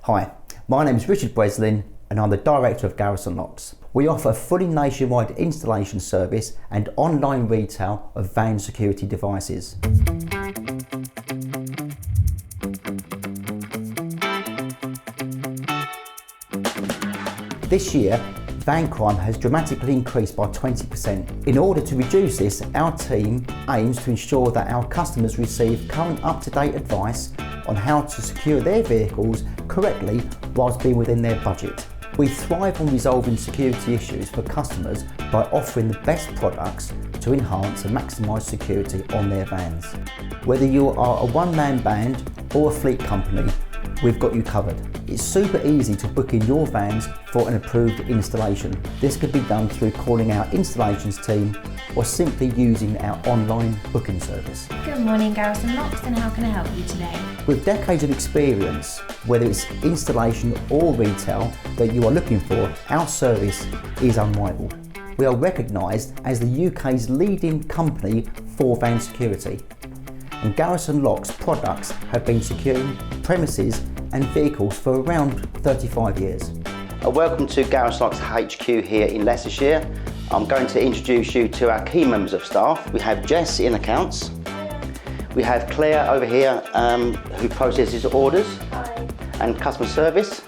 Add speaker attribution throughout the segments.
Speaker 1: Hi, my name is Richard Breslin and I'm the Director of Garrison Locks. We offer a fully nationwide installation service and online retail of van security devices. This year, van crime has dramatically increased by 20%. In order to reduce this, our team aims to ensure that our customers receive current up-to-date advice on how to secure their vehicles correctly whilst being within their budget. We thrive on resolving security issues for customers by offering the best products to enhance and maximise security on their vans. Whether you are a one-man band or a fleet company, we've got you covered. It's super easy to book in your vans for an approved installation. This can be done through calling our installations team or simply using our online booking service.
Speaker 2: Good morning, Garrison Locks, and how can I help you today?
Speaker 1: With decades of experience, whether it's installation or retail that you are looking for, our service is unrivaled. We are recognised as the UK's leading company for van security. And Garrison Locks products have been securing premises and vehicles for around 35 years.
Speaker 3: Welcome to Garrison Locks HQ here in Leicestershire. I'm going to introduce you to our key members of staff. We have Jess in accounts. We have Claire over here who processes orders.
Speaker 4: Hi.
Speaker 3: And customer service.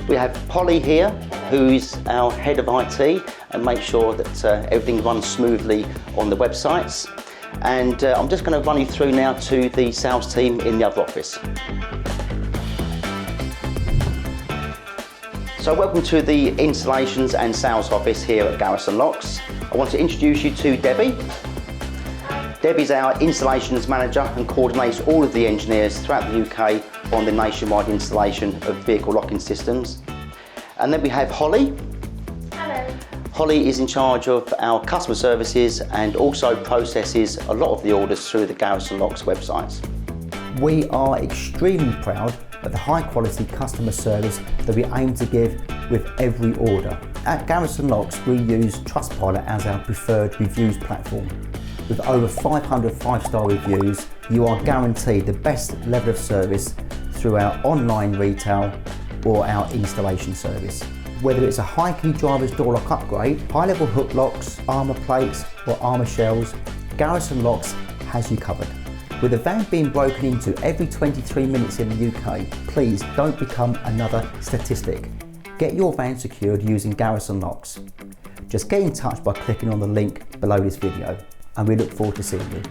Speaker 3: We have Polly here who is our head of IT and makes sure that everything runs smoothly on the websites. And I'm just going to run you through now to the sales team in the other office. So welcome to the installations and sales office here at Garrison Locks. I want to introduce you to Debbie. Debbie's our installations manager and coordinates all of the engineers throughout the UK on the nationwide installation of vehicle locking systems. And then we have Holly.
Speaker 4: Hello.
Speaker 3: Holly is in charge of our customer services and also processes a lot of the orders through the Garrison Locks websites.
Speaker 1: We are extremely proud of the high quality customer service that we aim to give with every order. At Garrison Locks, we use Trustpilot as our preferred reviews platform. With over 500 five-star reviews, you are guaranteed the best level of service through our online retail or our installation service. Whether it's a high key driver's door lock upgrade, high level hook locks, armour plates or armour shells, Garrison Locks has you covered. With a van being broken into every 23 minutes in the UK, please don't become another statistic. Get your van secured using Garrison Locks. Just get in touch by clicking on the link below this video, and we look forward to seeing you.